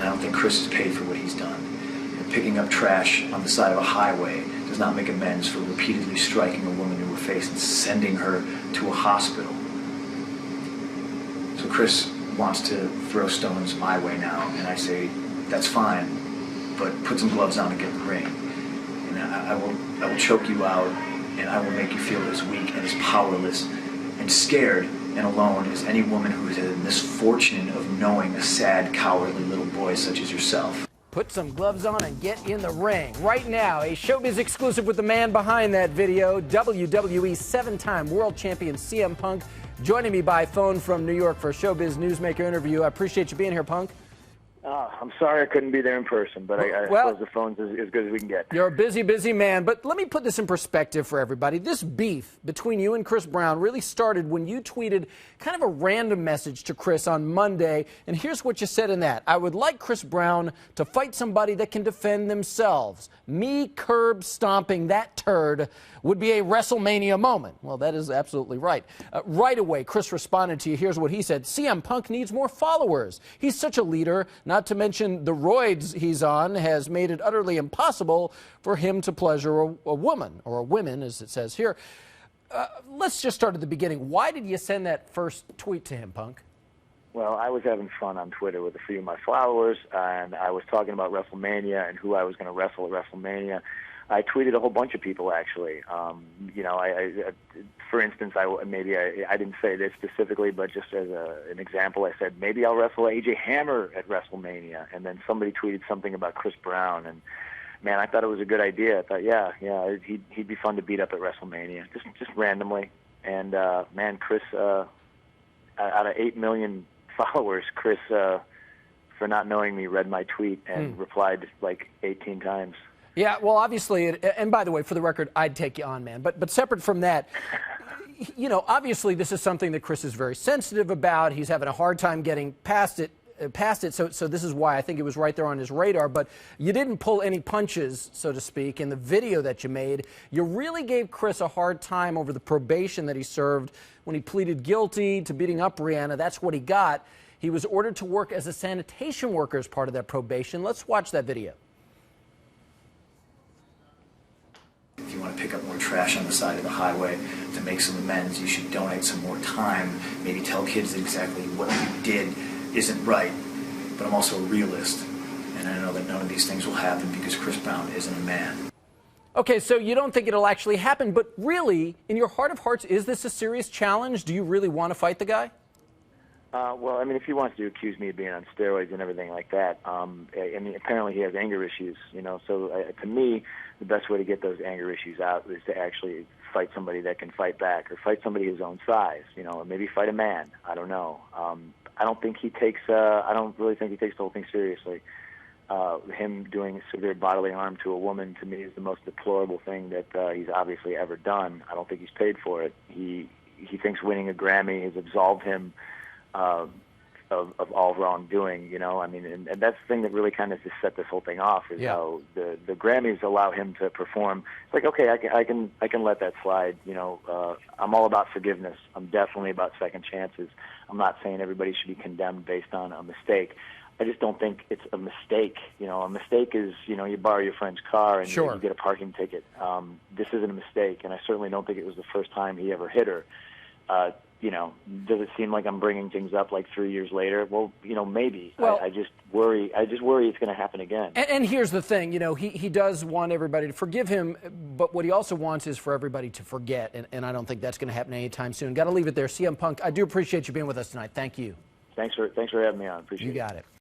and I don't think Chris is paid for what he's done. Picking up trash on the side of a highway does not make amends for repeatedly striking a woman in her face and sending her to a hospital. So Chris wants to throw stones my way now, and I say, that's fine, but put some gloves on and get in the ring. And I will choke you out, and I will make you feel as weak and as powerless and scared and alone as any woman who has had the misfortune of knowing a sad, cowardly little boy such as yourself. Put some gloves on and get in the ring. Right now, a Showbiz exclusive with the man behind that video, WWE 7-time world champion CM Punk, joining me by phone from New York for a Showbiz Newsmaker interview. I appreciate you being here, Punk. I'm sorry I couldn't be there in person, but I suppose the phone's as good as we can get. You're a busy, busy man, but let me put this in perspective for everybody. This beef between you and Chris Brown really started when you tweeted kind of a random message to Chris on Monday, and here's what you said in that. I would like Chris Brown to fight somebody that can defend themselves. Me curb stomping that turd would be a WrestleMania moment. Well, that is absolutely right. Right away, Chris responded to you. Here's what he said. CM Punk needs more followers. He's such a leader, not to mention the roids he's on has made it utterly impossible for him to pleasure a woman, or a women, as it says here. Let's just start at the beginning. Why did you send that first tweet to him, Punk? Well, I was having fun on Twitter with a few of my followers, and I was talking about WrestleMania and who I was going to wrestle at WrestleMania. I tweeted a whole bunch of people, actually. You know, for instance, I didn't say this specifically, but just as an example, I said, maybe I'll wrestle AJ Hammer at WrestleMania. And then somebody tweeted something about Chris Brown. And, man, I thought it was a good idea. I thought, yeah, he'd be fun to beat up at WrestleMania, just randomly. And, man, Chris, out of 8 million followers, Chris, for not knowing me, read my tweet and replied like 18 times. Yeah, well, obviously, and by the way, for the record, I'd take you on, man. But separate from that, you know, obviously this is something that Chris is very sensitive about. He's having a hard time getting past it. So this is why I think it was right there on his radar. But you didn't pull any punches, so to speak, in the video that you made. You really gave Chris a hard time over the probation that he served when he pleaded guilty to beating up Rihanna. That's what he got. He was ordered to work as a sanitation worker as part of that probation. Let's watch that video. If you want to pick up more trash on the side of the highway to make some amends, you should donate some more time. Maybe tell kids that exactly what you did isn't right. But I'm also a realist, and I know that none of these things will happen because Chris Brown isn't a man. Okay, so you don't think it'll actually happen, but really, in your heart of hearts, is this a serious challenge? Do you really want to fight the guy? Well, I mean, if he wants to accuse me of being on steroids and everything like that, I mean, apparently he has anger issues, you know. So to me, the best way to get those anger issues out is to actually fight somebody that can fight back, or fight somebody his own size, you know, or maybe fight a man. I don't know. I don't think he takes. I don't really think he takes the whole thing seriously. Him doing severe bodily harm to a woman, to me, is the most deplorable thing that he's obviously ever done. I don't think he's paid for it. He thinks winning a Grammy has absolved him of all wrongdoing, you know. I mean, and that's the thing that really kind of just set this whole thing off, is how the Grammys allow him to perform. It's like, okay, I can let that slide, you know. I'm all about forgiveness. I'm definitely about second chances. I'm not saying everybody should be condemned based on a mistake. I just don't think it's a mistake. You know, a mistake is, you know, you borrow your friend's car and you get a parking ticket. This isn't a mistake, and I certainly don't think it was the first time he ever hit her. You know, does it seem like I'm bringing things up like 3 years later? Well, you know, maybe. Well, I just worry it's going to happen again. And here's the thing, you know, he does want everybody to forgive him, but what he also wants is for everybody to forget, and I don't think that's going to happen anytime soon. Got to leave it there. CM Punk, I do appreciate you being with us tonight. Thank you. Thanks for having me on. Appreciate it. You got it.